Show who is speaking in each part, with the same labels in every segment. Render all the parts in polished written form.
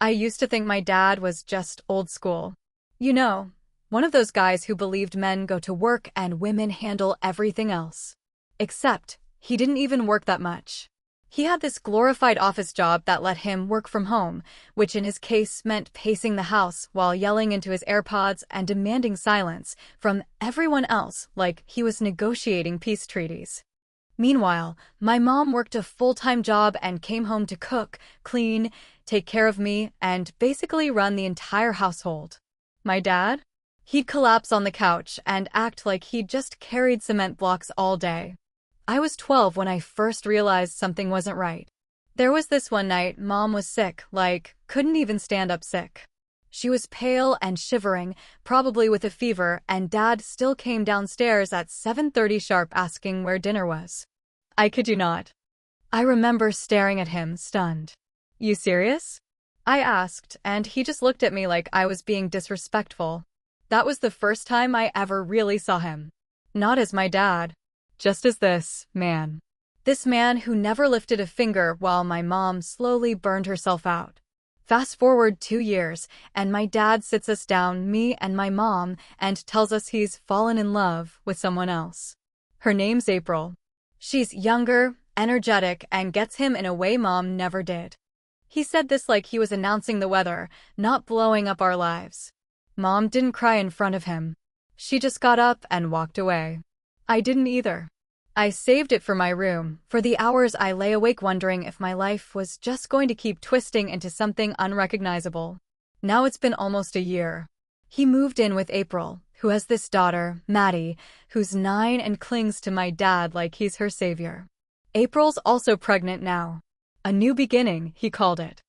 Speaker 1: I used to think my dad was just old school. You know, one of those guys who believed men go to work and women handle everything else. Except, he didn't even work that much. He had this glorified office job that let him work from home, which in his case meant pacing the house while yelling into his AirPods and demanding silence from everyone else like he was negotiating peace treaties. Meanwhile, my mom worked a full-time job and came home to cook, clean, take care of me, and basically run the entire household. My dad? He'd collapse on the couch and act like he'd just carried cement blocks all day. I was 12 when I first realized something wasn't right. There was this one night Mom was sick, like, couldn't even stand up sick. She was pale and shivering, probably with a fever, and Dad still came downstairs at 7:30 sharp asking where dinner was. I kid you not. I remember staring at him, stunned. You serious? I asked, and he just looked at me like I was being disrespectful. That was the first time I ever really saw him. Not as my dad. Just as this man. This man who never lifted a finger while my mom slowly burned herself out. Fast forward 2 years, and my dad sits us down, me and my mom, and tells us he's fallen in love with someone else. Her name's April. She's younger, energetic, and gets him in a way Mom never did. He said this like he was announcing the weather, not blowing up our lives. Mom didn't cry in front of him. She just got up and walked away. I didn't either. I saved it for my room, for the hours I lay awake wondering if my life was just going to keep twisting into something unrecognizable. Now it's been almost a year. He moved in with April, who has this daughter, Maddie, who's 9 and clings to my dad like he's her savior. April's also pregnant now. A new beginning, he called it.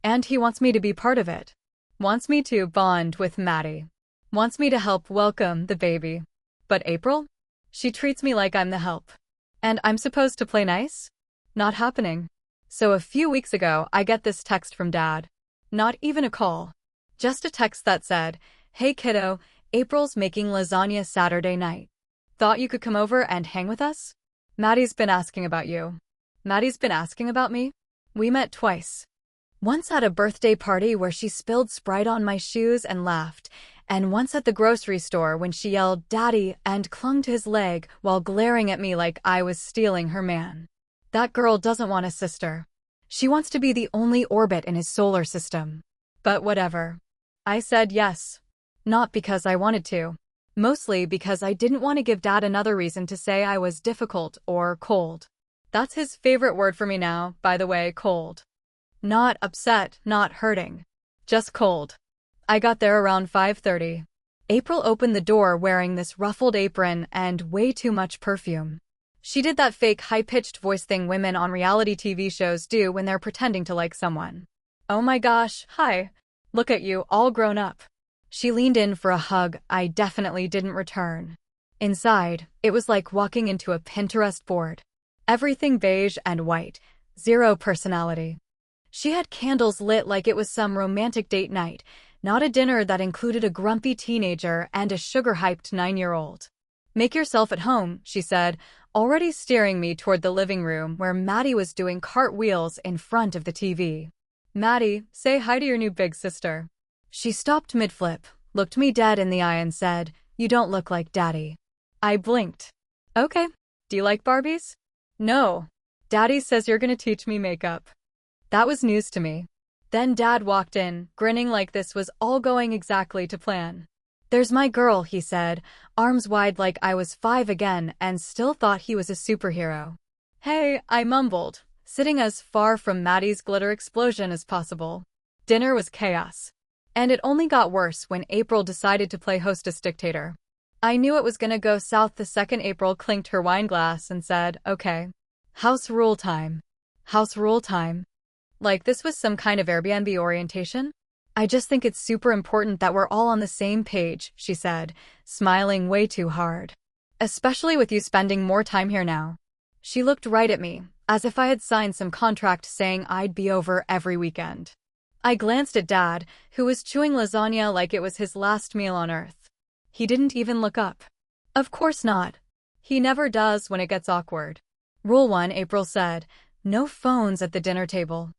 Speaker 1: And he wants me to be part of it. Wants me to bond with Maddie. Wants me to help welcome the baby. But April? She treats me like I'm the help. And I'm supposed to play nice? Not happening. So a few weeks ago, I get this text from Dad. Not even a call. Just a text that said, "Hey kiddo, April's making lasagna Saturday night. Thought you could come over and hang with us? Maddie's been asking about you." Maddie's been asking about me? We met twice. Once at a birthday party where she spilled Sprite on my shoes and laughed, and once at the grocery store when she yelled "Daddy" and clung to his leg while glaring at me like I was stealing her man. That girl doesn't want a sister. She wants to be the only orbit in his solar system. But whatever. I said yes. Not because I wanted to. Mostly because I didn't want to give Dad another reason to say I was difficult or cold. That's his favorite word for me now, by the way, cold. Not upset, not hurting. Just cold. I got there around 5:30. April opened the door wearing this ruffled apron and way too much perfume. She did that fake high-pitched voice thing women on reality TV shows do when they're pretending to like someone. Oh my gosh, hi. Look at you, all grown up. She leaned in for a hug I definitely didn't return. Inside, it was like walking into a Pinterest board. Everything beige and white. Zero personality. She had candles lit like it was some romantic date night, not a dinner that included a grumpy teenager and a sugar-hyped 9-year-old. "Make yourself at home," she said, already steering me toward the living room where Maddie was doing cartwheels in front of the TV. "Maddie, say hi to your new big sister." She stopped mid-flip, looked me dead in the eye and said, "You don't look like Daddy." I blinked. "Okay. Do you like Barbies?" "No. Daddy says you're gonna teach me makeup." That was news to me. Then Dad walked in, grinning like this was all going exactly to plan. "There's my girl," he said, arms wide like I was 5 again and still thought he was a superhero. "Hey," I mumbled, sitting as far from Maddie's glitter explosion as possible. Dinner was chaos. And it only got worse when April decided to play hostess dictator. I knew it was gonna go south the second April clinked her wine glass and said, "Okay. House rule time. House rule time." Like this was some kind of Airbnb orientation? "I just think it's super important that we're all on the same page," she said, smiling way too hard. "Especially with you spending more time here now." She looked right at me, as if I had signed some contract saying I'd be over every weekend. I glanced at Dad, who was chewing lasagna like it was his last meal on Earth. He didn't even look up. Of course not. He never does when it gets awkward. "Rule 1, April said, no phones at the dinner table."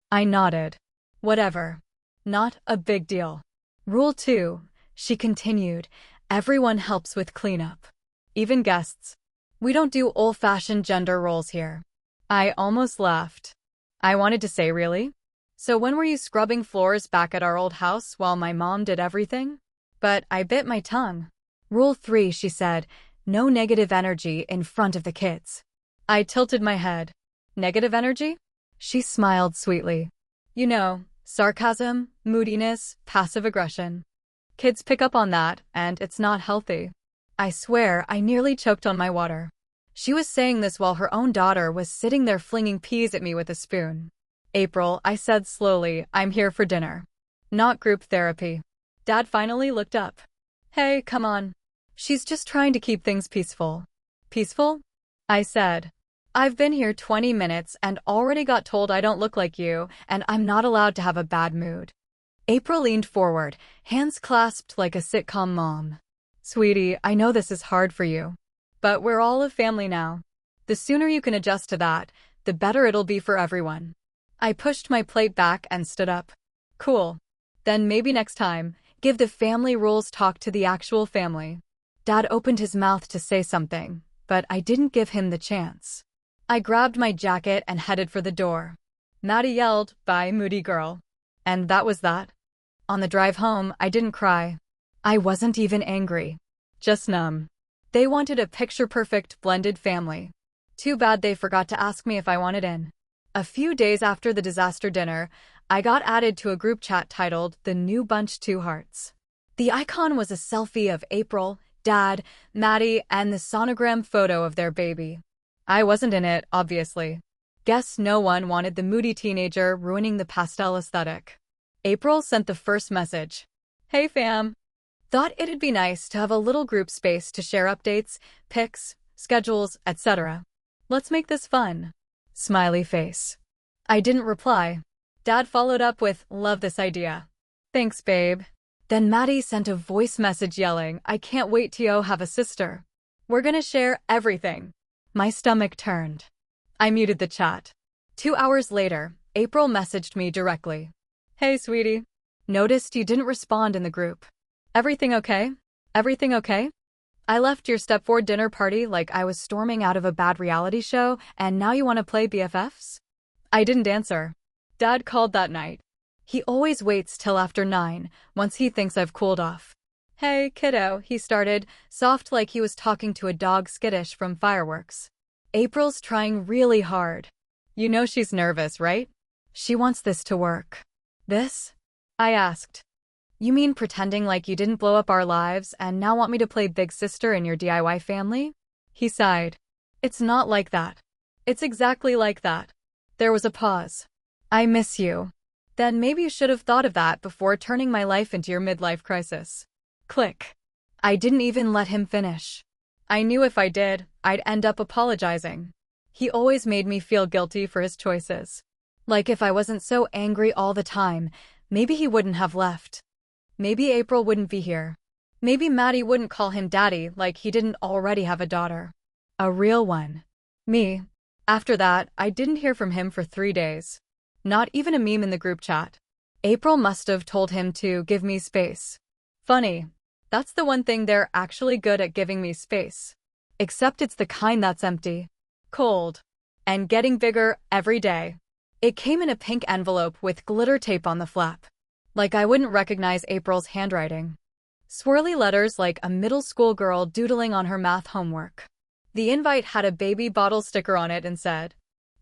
Speaker 1: I nodded. Whatever. Not a big deal. Rule 2, she continued, everyone helps with cleanup. Even guests. We don't do old-fashioned gender roles here. I almost laughed. I wanted to say, really? So when were you scrubbing floors back at our old house while my mom did everything? But I bit my tongue. Rule 3, she said, no negative energy in front of the kids. I tilted my head. Negative energy? She smiled sweetly. You know, sarcasm, moodiness, passive aggression. Kids pick up on that, and it's not healthy. I swear, I nearly choked on my water. She was saying this while her own daughter was sitting there flinging peas at me with a spoon. April, I said slowly, I'm here for dinner. Not group therapy. Dad finally looked up. Hey, come on. She's just trying to keep things peaceful. Peaceful? I said. I've been here 20 minutes and already got told I don't look like you, and I'm not allowed to have a bad mood. April leaned forward, hands clasped like a sitcom mom. Sweetie, I know this is hard for you. But we're all a family now. The sooner you can adjust to that, the better it'll be for everyone. I pushed my plate back and stood up. Cool. Then maybe next time, give the family rules talk to the actual family. Dad opened his mouth to say something, but I didn't give him the chance. I grabbed my jacket and headed for the door. Maddie yelled, "Bye, moody girl." And that was that. On the drive home, I didn't cry. I wasn't even angry. Just numb. They wanted a picture-perfect blended family. Too bad they forgot to ask me if I wanted in. A few days after the disaster dinner, I got added to a group chat titled The New Bunch 2 Hearts. The icon was a selfie of April, Dad, Maddie, and the sonogram photo of their baby. I wasn't in it, obviously. Guess no one wanted the moody teenager ruining the pastel aesthetic. April sent the first message. Hey fam. Thought it'd be nice to have a little group space to share updates, pics, schedules, etc. Let's make this fun. Smiley face. I didn't reply. Dad followed up with, love this idea. Thanks, babe. Then Maddie sent a voice message yelling, I can't wait to have a sister. We're gonna share everything. My stomach turned. I muted the chat. 2 hours later, April messaged me directly. Hey, sweetie. Noticed you didn't respond in the group. Everything okay? Everything okay? I left your step-4 dinner party like I was storming out of a bad reality show, and now you want to play BFFs? I didn't answer. Dad called that night. He always waits till after 9, once he thinks I've cooled off. Hey, kiddo, he started, soft like he was talking to a dog skittish from fireworks. April's trying really hard. You know she's nervous, right? She wants this to work. This? I asked. You mean pretending like you didn't blow up our lives and now want me to play big sister in your DIY family? He sighed. It's not like that. It's exactly like that. There was a pause. I miss you. Then maybe you should have thought of that before turning my life into your midlife crisis. Click. I didn't even let him finish. I knew if I did, I'd end up apologizing. He always made me feel guilty for his choices. Like if I wasn't so angry all the time, maybe he wouldn't have left. Maybe April wouldn't be here. Maybe Maddie wouldn't call him daddy like he didn't already have a daughter. A real one. Me. After that, I didn't hear from him for 3 days. Not even a meme in the group chat. April must have told him to give me space. Funny. That's the one thing they're actually good at, giving me space. Except it's the kind that's empty. Cold. And getting bigger every day. It came in a pink envelope with glitter tape on the flap. Like I wouldn't recognize April's handwriting. Swirly letters like a middle school girl doodling on her math homework. The invite had a baby bottle sticker on it and said,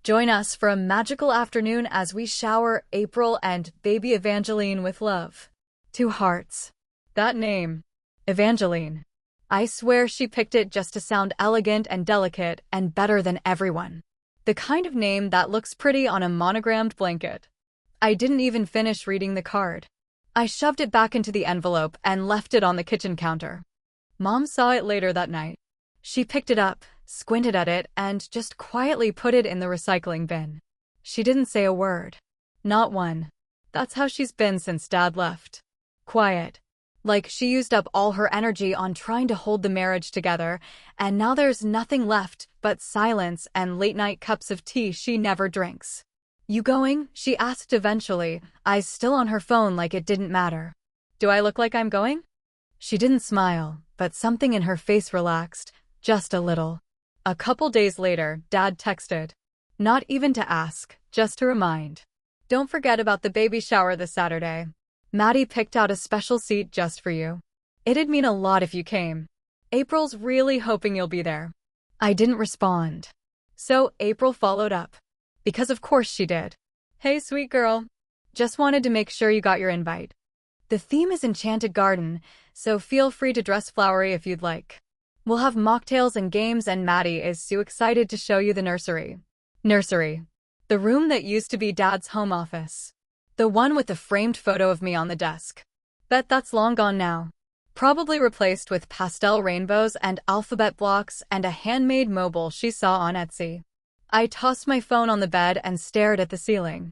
Speaker 1: join us for a magical afternoon as we shower April and baby Evangeline with love. 2 hearts. That name. Evangeline. I swear she picked it just to sound elegant and delicate and better than everyone. The kind of name that looks pretty on a monogrammed blanket. I didn't even finish reading the card. I shoved it back into the envelope and left it on the kitchen counter. Mom saw it later that night. She picked it up, squinted at it, and just quietly put it in the recycling bin. She didn't say a word. Not one. That's how she's been since Dad left. Quiet. Like she used up all her energy on trying to hold the marriage together, and now there's nothing left but silence and late-night cups of tea she never drinks. You going? She asked eventually, eyes still on her phone like it didn't matter. Do I look like I'm going? She didn't smile, but something in her face relaxed, just a little. A couple days later, Dad texted. Not even to ask, just to remind. Don't forget about the baby shower this Saturday. Maddie picked out a special seat just for you. It'd mean a lot if you came. April's really hoping you'll be there. I didn't respond. So April followed up. Because of course she did. Hey, sweet girl. Just wanted to make sure you got your invite. The theme is Enchanted Garden, so feel free to dress flowery if you'd like. We'll have mocktails and games, and Maddie is so excited to show you the nursery. Nursery. The room that used to be Dad's home office. The one with the framed photo of me on the desk. Bet that's long gone now. Probably replaced with pastel rainbows and alphabet blocks and a handmade mobile she saw on Etsy. I tossed my phone on the bed and stared at the ceiling.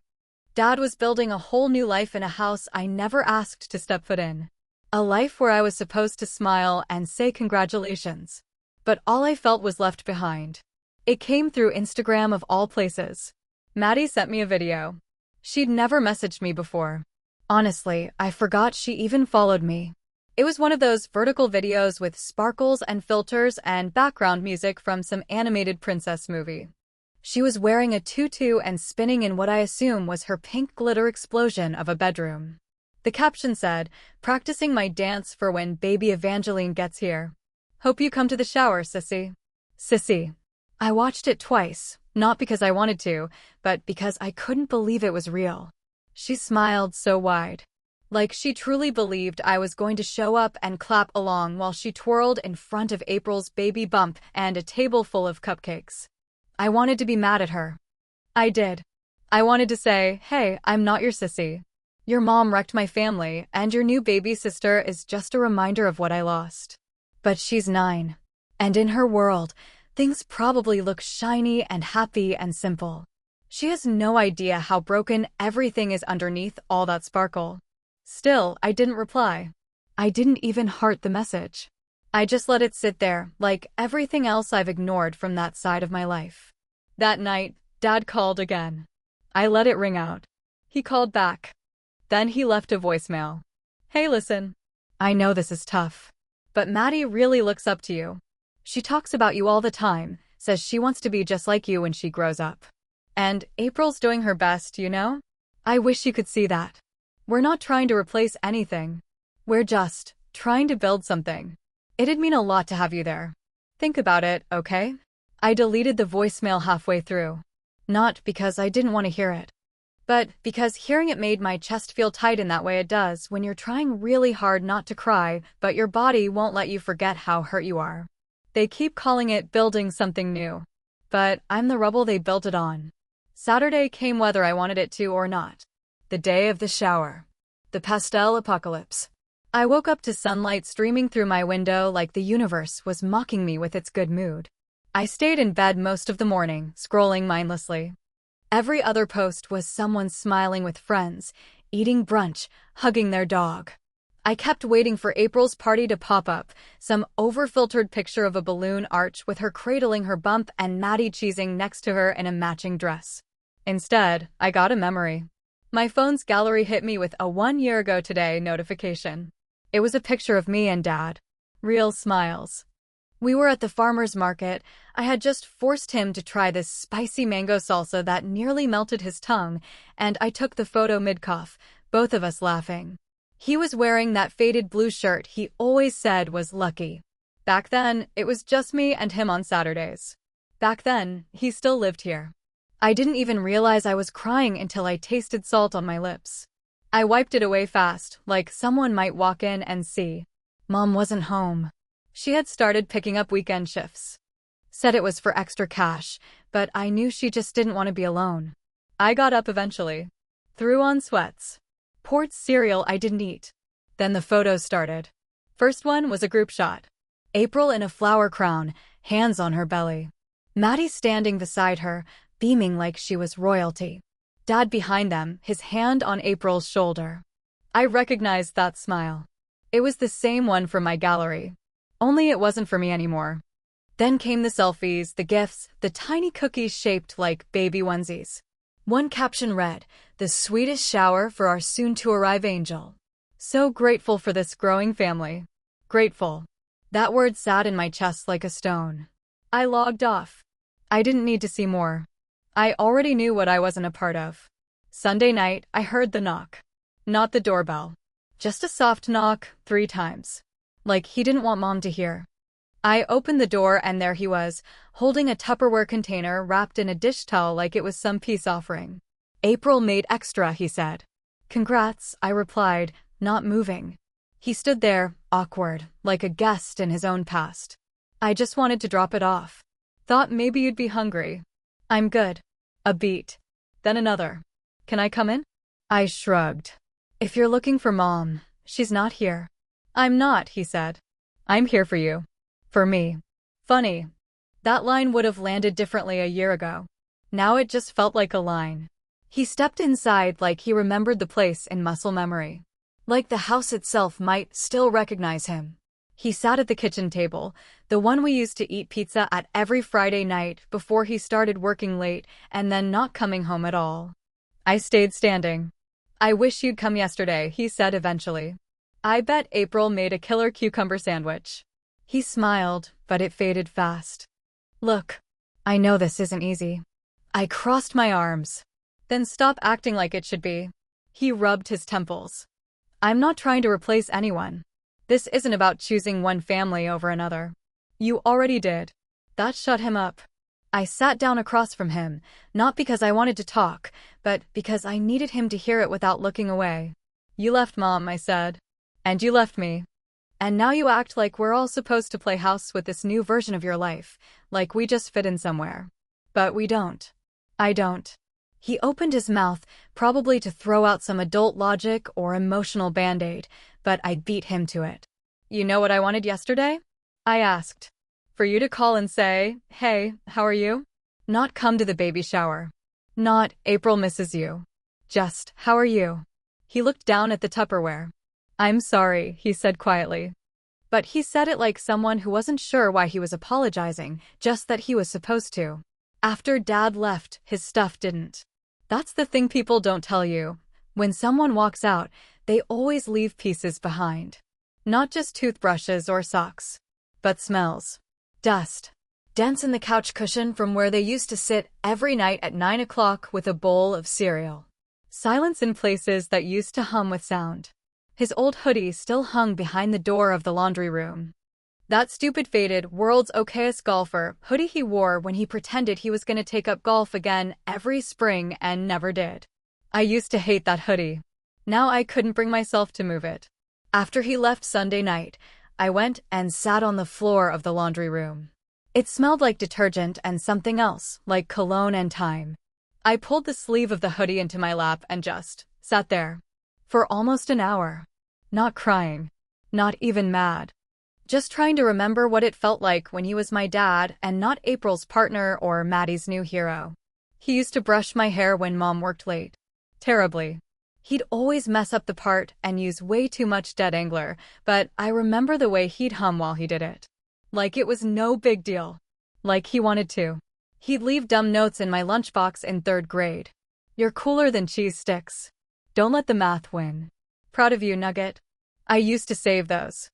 Speaker 1: Dad was building a whole new life in a house I never asked to step foot in. A life where I was supposed to smile and say congratulations. But all I felt was left behind. It came through Instagram of all places. Maddie sent me a video. She'd never messaged me before. Honestly, I forgot she even followed me. It was one of those vertical videos with sparkles and filters and background music from some animated princess movie. She was wearing a tutu and spinning in what I assume was her pink glitter explosion of a bedroom. The caption said, "Practicing my dance for when baby Evangeline gets here. Hope you come to the shower, sissy." Sissy. I watched it twice, not because I wanted to, but because I couldn't believe it was real. She smiled so wide. Like she truly believed I was going to show up and clap along while she twirled in front of April's baby bump and a table full of cupcakes. I wanted to be mad at her. I did. I wanted to say, hey, I'm not your sissy. Your mom wrecked my family, and your new baby sister is just a reminder of what I lost. But she's 9. And in her world, things probably look shiny and happy and simple. She has no idea how broken everything is underneath all that sparkle. Still, I didn't reply. I didn't even heart the message. I just let it sit there, like everything else I've ignored from that side of my life. That night, Dad called again. I let it ring out. He called back. Then he left a voicemail. Hey, listen. I know this is tough. But Maddie really looks up to you. She talks about you all the time, says she wants to be just like you when she grows up. And April's doing her best, you know? I wish you could see that. We're not trying to replace anything. We're just trying to build something. It'd mean a lot to have you there. Think about it, okay? I deleted the voicemail halfway through. Not because I didn't want to hear it, but because hearing it made my chest feel tight in that way it does when you're trying really hard not to cry, but your body won't let you forget how hurt you are. They keep calling it building something new. But I'm the rubble they built it on. Saturday came whether I wanted it to or not. The day of the shower. The pastel apocalypse. I woke up to sunlight streaming through my window like the universe was mocking me with its good mood. I stayed in bed most of the morning, scrolling mindlessly. Every other post was someone smiling with friends, eating brunch, hugging their dog. I kept waiting for April's party to pop up, some overfiltered picture of a balloon arch with her cradling her bump and Maddie cheesing next to her in a matching dress. Instead, I got a memory. My phone's gallery hit me with a 1 year ago today notification. It was a picture of me and Dad. Real smiles. We were at the farmer's market. I had just forced him to try this spicy mango salsa that nearly melted his tongue, and I took the photo mid-cough, both of us laughing. He was wearing that faded blue shirt he always said was lucky. Back then, it was just me and him on Saturdays. Back then, he still lived here. I didn't even realize I was crying until I tasted salt on my lips. I wiped it away fast, like someone might walk in and see. Mom wasn't home. She had started picking up weekend shifts. Said it was for extra cash, but I knew she just didn't want to be alone. I got up eventually. Threw on sweats. Poured cereal I didn't eat. Then the photos started. First one was a group shot. April in a flower crown, hands on her belly. Maddie standing beside her, beaming like she was royalty. Dad behind them, his hand on April's shoulder. I recognized that smile. It was the same one from my gallery. Only it wasn't for me anymore. Then came the selfies, the gifts, the tiny cookies shaped like baby onesies. One caption read, "The sweetest shower for our soon-to-arrive angel. So grateful for this growing family." Grateful. That word sat in my chest like a stone. I logged off. I didn't need to see more. I already knew what I wasn't a part of. Sunday night, I heard the knock. Not the doorbell. Just a soft knock, 3 times. Like he didn't want Mom to hear. I opened the door and there he was, holding a Tupperware container wrapped in a dish towel like it was some peace offering. "April made extra," he said. "Congrats," I replied, not moving. He stood there, awkward, like a guest in his own past. I just wanted to drop it off. "Thought maybe you'd be hungry." "I'm good." A beat. Then another. "Can I come in?" I shrugged. "If you're looking for Mom, she's not here." "I'm not," he said. "I'm here for you." For me. Funny. That line would have landed differently a year ago. Now it just felt like a line. He stepped inside like he remembered the place in muscle memory. Like the house itself might still recognize him. He sat at the kitchen table, the one we used to eat pizza at every Friday night before he started working late and then not coming home at all. I stayed standing. "I wish you'd come yesterday," he said eventually. "I bet April made a killer cucumber sandwich." He smiled, but it faded fast. "Look, I know this isn't easy." I crossed my arms. "Then stop acting like it should be." He rubbed his temples. "I'm not trying to replace anyone. This isn't about choosing one family over another. You already did." That shut him up. I sat down across from him, not because I wanted to talk, but because I needed him to hear it without looking away. "You left Mom," I said. "And you left me. And now you act like we're all supposed to play house with this new version of your life, like we just fit in somewhere. But we don't." "I don't." He opened his mouth, probably to throw out some adult logic or emotional band-aid, but I beat him to it. "You know what I wanted yesterday?" I asked. "For you to call and say, 'Hey, how are you?' Not come to the baby shower. Not, 'April misses you.' Just, 'How are you?'" He looked down at the Tupperware. "I'm sorry," he said quietly. But he said it like someone who wasn't sure why he was apologizing, just that he was supposed to. After Dad left, his stuff didn't. That's the thing people don't tell you. When someone walks out, they always leave pieces behind. Not just toothbrushes or socks, but smells. Dust. Dents in the couch cushion from where they used to sit every night at 9 o'clock with a bowl of cereal. Silence in places that used to hum with sound. His old hoodie still hung behind the door of the laundry room. That stupid faded, world's okayest golfer hoodie he wore when he pretended he was going to take up golf again every spring and never did. I used to hate that hoodie. Now I couldn't bring myself to move it. After he left Sunday night, I went and sat on the floor of the laundry room. It smelled like detergent and something else, like cologne and thyme. I pulled the sleeve of the hoodie into my lap and just sat there. For almost an hour. Not crying. Not even mad. Just trying to remember what it felt like when he was my dad and not April's partner or Maddie's new hero. He used to brush my hair when Mom worked late. Terribly. He'd always mess up the part and use way too much dead angler, but I remember the way he'd hum while he did it. Like it was no big deal. Like he wanted to. He'd leave dumb notes in my lunchbox in 3rd grade. "You're cooler than cheese sticks. Don't let the math win. Proud of you, Nugget." I used to save those.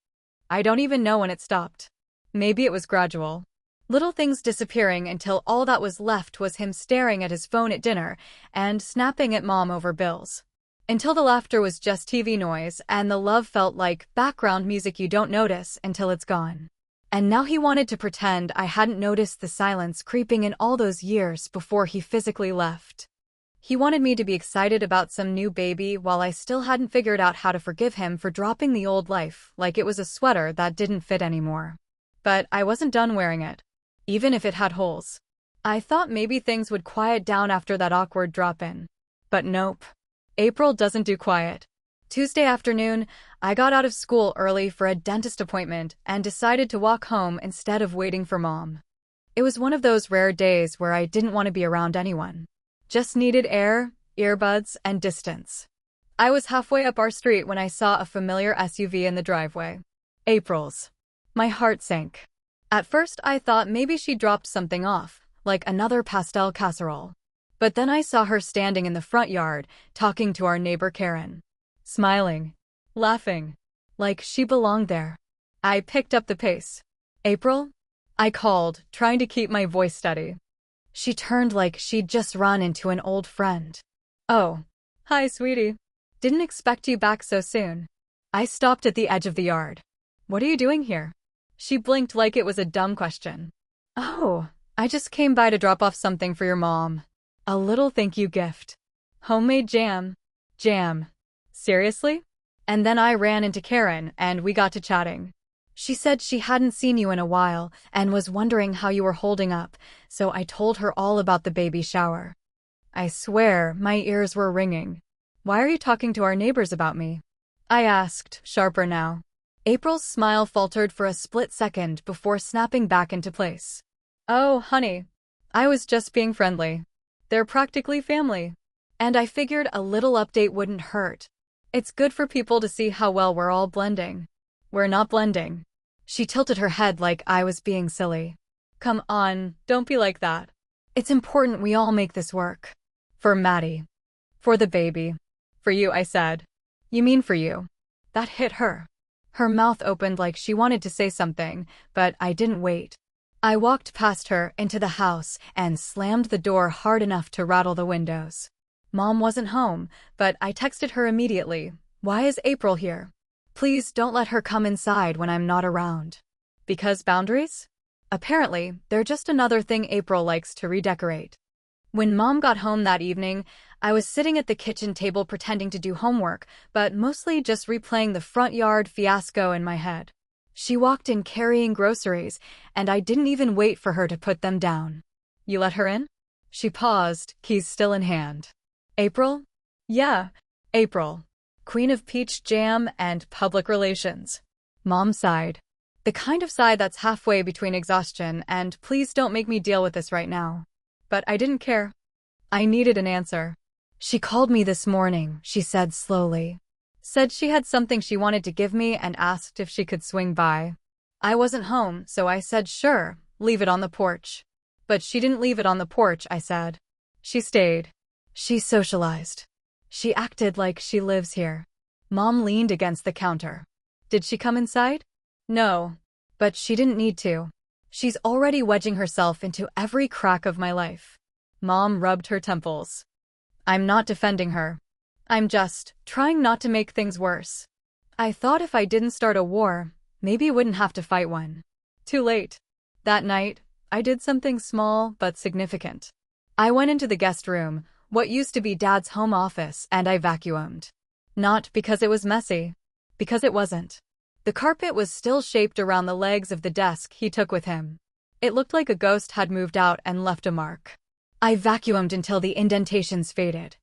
Speaker 1: I don't even know when it stopped. Maybe it was gradual. Little things disappearing until all that was left was him staring at his phone at dinner and snapping at Mom over bills. Until the laughter was just TV noise and the love felt like background music you don't notice until it's gone. And now he wanted to pretend I hadn't noticed the silence creeping in all those years before he physically left. He wanted me to be excited about some new baby while I still hadn't figured out how to forgive him for dropping the old life like it was a sweater that didn't fit anymore. But I wasn't done wearing it, even if it had holes. I thought maybe things would quiet down after that awkward drop-in. But nope. April doesn't do quiet. Tuesday afternoon, I got out of school early for a dentist appointment and decided to walk home instead of waiting for Mom. It was one of those rare days where I didn't want to be around anyone. Just needed air, earbuds, and distance. I was halfway up our street when I saw a familiar SUV in the driveway. April's. My heart sank. At first I thought maybe she dropped something off, like another pastel casserole. But then I saw her standing in the front yard, talking to our neighbor Karen. Smiling. Laughing. Like she belonged there. I picked up the pace. April? I called, trying to keep my voice steady. She turned like she'd just run into an old friend. Oh. Hi, sweetie. Didn't expect you back so soon. I stopped at the edge of the yard. What are you doing here? She blinked like it was a dumb question. Oh, I just came by to drop off something for your mom. A little thank you gift. Homemade jam. Jam. Seriously? And then I ran into Karen and we got to chatting. She said she hadn't seen you in a while and was wondering how you were holding up, so I told her all about the baby shower. I swear, my ears were ringing. Why are you talking to our neighbors about me? I asked, sharper now. April's smile faltered for a split second before snapping back into place. Oh, honey. I was just being friendly. They're practically family. And I figured a little update wouldn't hurt. It's good for people to see how well we're all blending. We're not blending. She tilted her head like I was being silly. Come on, don't be like that. It's important we all make this work. For Maddie. For the baby. For you, I said. You mean for you. That hit her. Her mouth opened like she wanted to say something, but I didn't wait. I walked past her into the house and slammed the door hard enough to rattle the windows. Mom wasn't home, but I texted her immediately. Why is April here? Please don't let her come inside when I'm not around. Because boundaries? Apparently, they're just another thing April likes to redecorate. When Mom got home that evening, I was sitting at the kitchen table pretending to do homework, but mostly just replaying the front yard fiasco in my head. She walked in carrying groceries, and I didn't even wait for her to put them down. You let her in? She paused, keys still in hand. April? Yeah, April. Queen of peach jam and public relations. Mom sighed. The kind of sigh that's halfway between exhaustion and please don't make me deal with this right now. But I didn't care. I needed an answer. She called me this morning, she said slowly. Said she had something she wanted to give me and asked if she could swing by. I wasn't home, so I said sure, leave it on the porch. But she didn't leave it on the porch, I said. She stayed. She socialized. She acted like she lives here. Mom leaned against the counter. Did she come inside? No. But she didn't need to. She's already wedging herself into every crack of my life. Mom rubbed her temples. I'm not defending her. I'm just trying not to make things worse. I thought if I didn't start a war, maybe wouldn't have to fight one. Too late. That night, I did something small but significant. I went into the guest room, what used to be Dad's home office, and I vacuumed. Not because it was messy. Because it wasn't. The carpet was still shaped around the legs of the desk he took with him. It looked like a ghost had moved out and left a mark. I vacuumed until the indentations faded.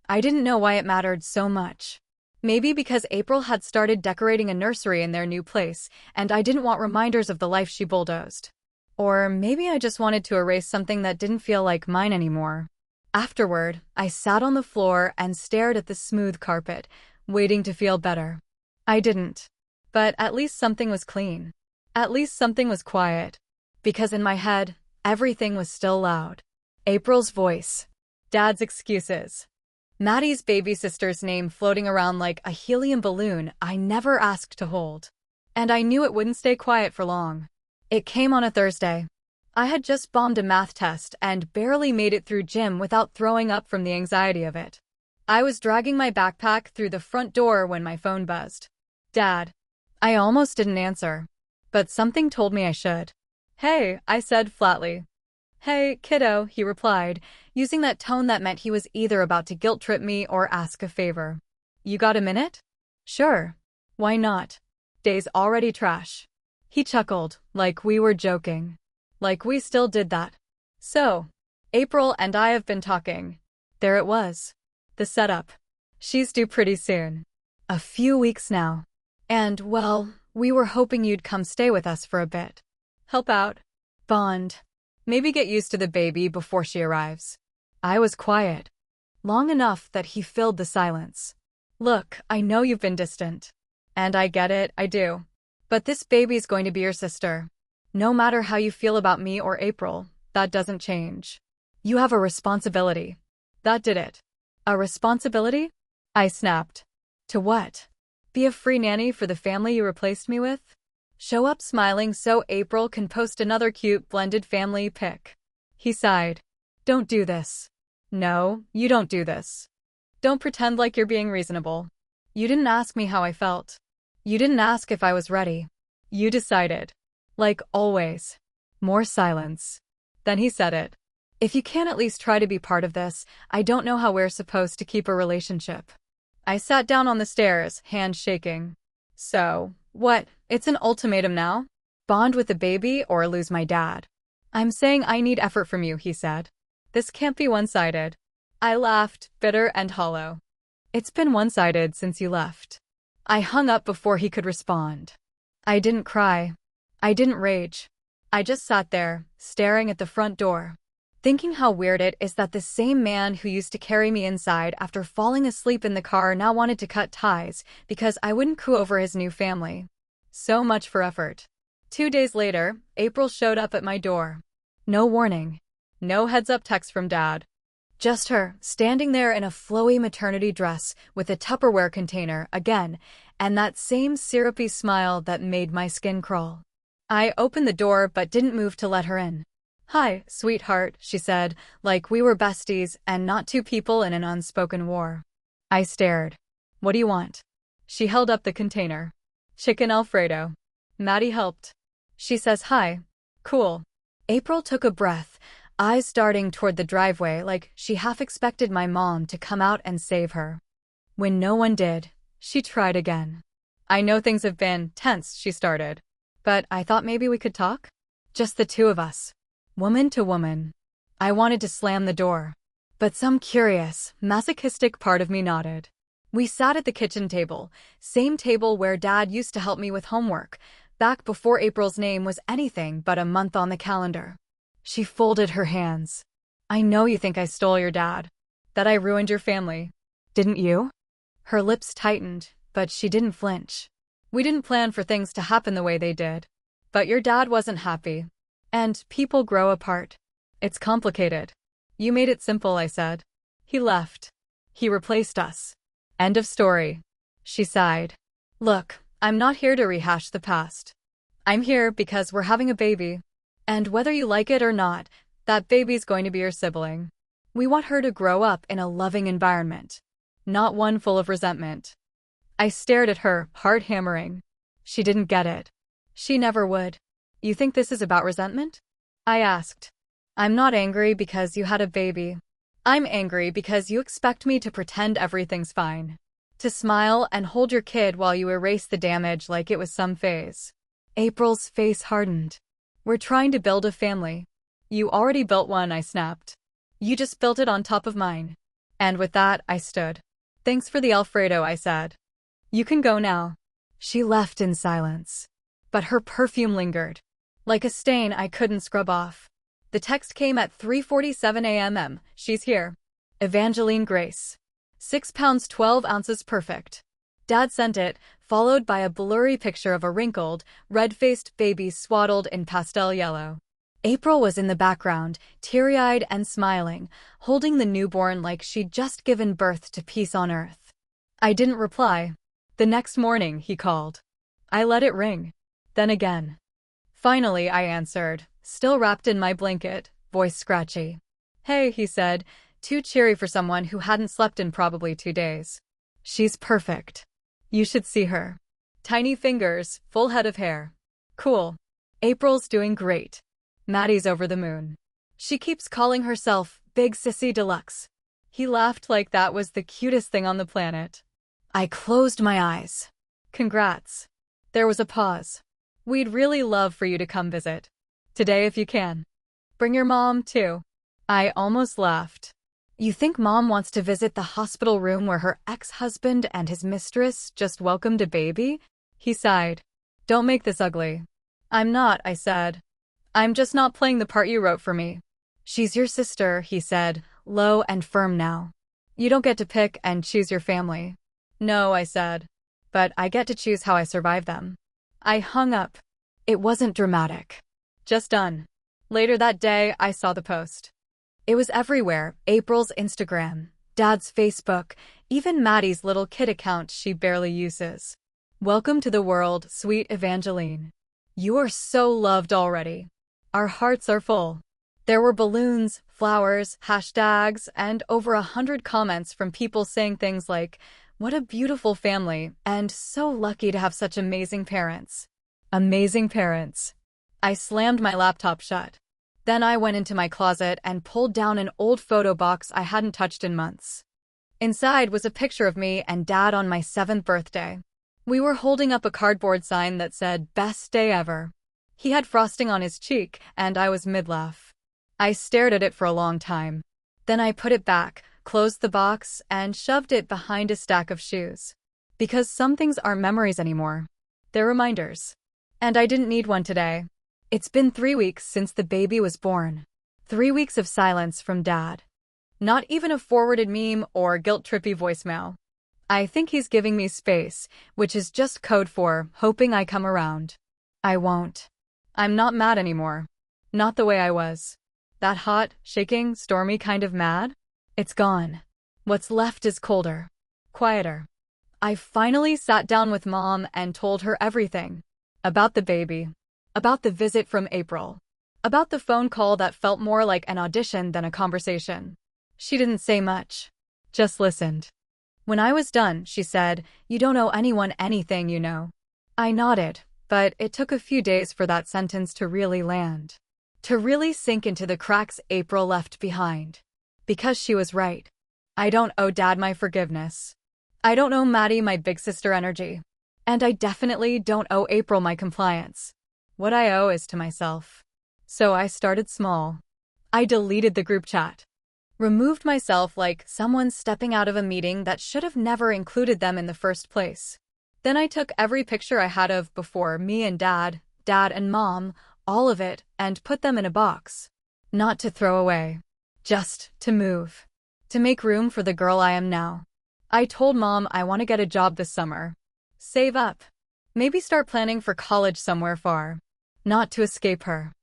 Speaker 1: I didn't know why it mattered so much. Maybe because April had started decorating a nursery in their new place, and I didn't want reminders of the life she bulldozed. Or maybe I just wanted to erase something that didn't feel like mine anymore. Afterward, I sat on the floor and stared at the smooth carpet, waiting to feel better. I didn't. But at least something was clean. At least something was quiet. Because in my head, everything was still loud. April's voice. Dad's excuses. Maddie's baby sister's name floating around like a helium balloon I never asked to hold. And I knew it wouldn't stay quiet for long. It came on a Thursday. I had just bombed a math test and barely made it through gym without throwing up from the anxiety of it. I was dragging my backpack through the front door when my phone buzzed. Dad. I almost didn't answer. But something told me I should. Hey, I said flatly. Hey, kiddo, he replied, using that tone that meant he was either about to guilt-trip me or ask a favor. You got a minute? Sure. Why not? Day's already trash. He chuckled, like we were joking. Like we still did that. So, April and I have been talking. There it was. The setup. She's due pretty soon. A few weeks now. And, well, we were hoping you'd come stay with us for a bit. Help out. Bond. Maybe get used to the baby before she arrives. I was quiet. Long enough that he filled the silence. Look, I know you've been distant. And I get it, I do. But this baby's going to be your sister. No matter how you feel about me or April, that doesn't change. You have a responsibility. That did it. A responsibility? I snapped. To what? Be a free nanny for the family you replaced me with? Show up smiling so April can post another cute blended family pic. He sighed. Don't do this. No, you don't do this. Don't pretend like you're being reasonable. You didn't ask me how I felt. You didn't ask if I was ready. You decided. Like always. More silence. Then he said it. If you can't at least try to be part of this, I don't know how we're supposed to keep a relationship. I sat down on the stairs, hands shaking. So, what? It's an ultimatum now? Bond with the baby or lose my dad. I'm saying I need effort from you, he said. This can't be one-sided. I laughed, bitter and hollow. It's been one-sided since you left. I hung up before he could respond. I didn't cry. I didn't rage. I just sat there, staring at the front door, thinking how weird it is that the same man who used to carry me inside after falling asleep in the car now wanted to cut ties because I wouldn't coo over his new family. So much for effort. 2 days later, April showed up at my door. No warning. No heads-up text from Dad. Just her, standing there in a flowy maternity dress with a Tupperware container again, and that same syrupy smile that made my skin crawl. I opened the door but didn't move to let her in. Hi, sweetheart, she said, like we were besties and not two people in an unspoken war. I stared. What do you want? She held up the container. Chicken Alfredo. Maddie helped. She says hi. Cool. April took a breath, eyes darting toward the driveway like she half expected my mom to come out and save her. When no one did, she tried again. I know things have been tense, she started. But I thought maybe we could talk? Just the two of us. Woman to woman. I wanted to slam the door. But some curious, masochistic part of me nodded. We sat at the kitchen table, same table where Dad used to help me with homework, back before April's name was anything but a month on the calendar. She folded her hands. I know you think I stole your dad. That I ruined your family. Didn't you? Her lips tightened, but she didn't flinch. We didn't plan for things to happen the way they did. But your dad wasn't happy. And people grow apart. It's complicated. You made it simple, I said. He left. He replaced us. End of story. She sighed. Look, I'm not here to rehash the past. I'm here because we're having a baby. And whether you like it or not, that baby's going to be your sibling. We want her to grow up in a loving environment, not one full of resentment. I stared at her, heart hammering. She didn't get it. She never would. You think this is about resentment? I asked. I'm not angry because you had a baby. I'm angry because you expect me to pretend everything's fine. To smile and hold your kid while you erase the damage like it was some phase. April's face hardened. We're trying to build a family. You already built one, I snapped. You just built it on top of mine. And with that, I stood. Thanks for the Alfredo, I said. You can go now. She left in silence. But her perfume lingered. Like a stain I couldn't scrub off. The text came at 3:47 a.m. She's here. Evangeline Grace. 6 pounds 12 ounces perfect. Dad sent it, followed by a blurry picture of a wrinkled, red-faced baby swaddled in pastel yellow. April was in the background, teary-eyed and smiling, holding the newborn like she'd just given birth to peace on earth. I didn't reply. The next morning, he called. I let it ring. Then again. Finally, I answered, still wrapped in my blanket, voice scratchy. Hey, he said, too cheery for someone who hadn't slept in probably 2 days. She's perfect. You should see her. Tiny fingers, full head of hair. Cool. April's doing great. Maddie's over the moon. She keeps calling herself Big Sissy Deluxe. He laughed like that was the cutest thing on the planet. I closed my eyes. Congrats. There was a pause. We'd really love for you to come visit. Today if you can. Bring your mom, too. I almost laughed. You think Mom wants to visit the hospital room where her ex-husband and his mistress just welcomed a baby? He sighed. Don't make this ugly. I'm not, I said. I'm just not playing the part you wrote for me. She's your sister, he said, low and firm now. You don't get to pick and choose your family. No, I said. But I get to choose how I survive them. I hung up. It wasn't dramatic. Just done. Later that day, I saw the post. It was everywhere: April's Instagram, Dad's Facebook, even Maddie's little kid account she barely uses. Welcome to the world, sweet Evangeline. You are so loved already. Our hearts are full. There were balloons, flowers, hashtags, and over 100 comments from people saying things like, "What a beautiful family," and "So lucky to have such amazing parents." Amazing parents. I slammed my laptop shut. Then I went into my closet and pulled down an old photo box I hadn't touched in months. Inside was a picture of me and Dad on my 7th birthday. We were holding up a cardboard sign that said, "Best day ever." He had frosting on his cheek, and I was mid-laugh. I stared at it for a long time. Then I put it back, closed the box, and shoved it behind a stack of shoes. Because some things aren't memories anymore. They're reminders. And I didn't need one today. It's been 3 weeks since the baby was born. 3 weeks of silence from Dad. Not even a forwarded meme or guilt-trippy voicemail. I think he's giving me space, which is just code for hoping I come around. I won't. I'm not mad anymore. Not the way I was. That hot, shaking, stormy kind of mad? It's gone. What's left is colder. Quieter. I finally sat down with Mom and told her everything. About the baby. About the visit from April. About the phone call that felt more like an audition than a conversation. She didn't say much. Just listened. When I was done, she said, "You don't owe anyone anything, you know." I nodded, but it took a few days for that sentence to really land. To really sink into the cracks April left behind. Because she was right. I don't owe Dad my forgiveness. I don't owe Maddie my big sister energy. And I definitely don't owe April my compliance. What I owe is to myself. So I started small. I deleted the group chat. Removed myself like someone stepping out of a meeting that should have never included them in the first place. Then I took every picture I had of before me and Dad and Mom, all of it, and put them in a box. Not to throw away. Just to move. To make room for the girl I am now. I told Mom I want to get a job this summer. Save up. Maybe start planning for college somewhere far. Not to escape her.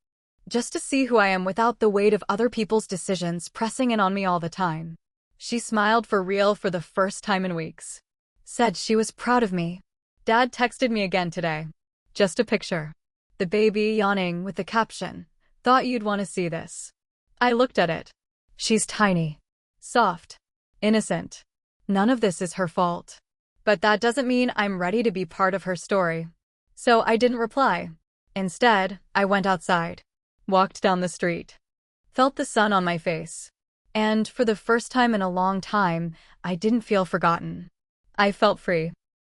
Speaker 1: Just to see who I am without the weight of other people's decisions pressing in on me all the time. She smiled for real for the first time in weeks. Said she was proud of me. Dad texted me again today. Just a picture. The baby yawning with the caption, "Thought you'd want to see this." I looked at it. She's tiny. Soft. Innocent. None of this is her fault. But that doesn't mean I'm ready to be part of her story. So I didn't reply. Instead, I went outside. Walked down the street. Felt the sun on my face. And for the first time in a long time, I didn't feel forgotten. I felt free.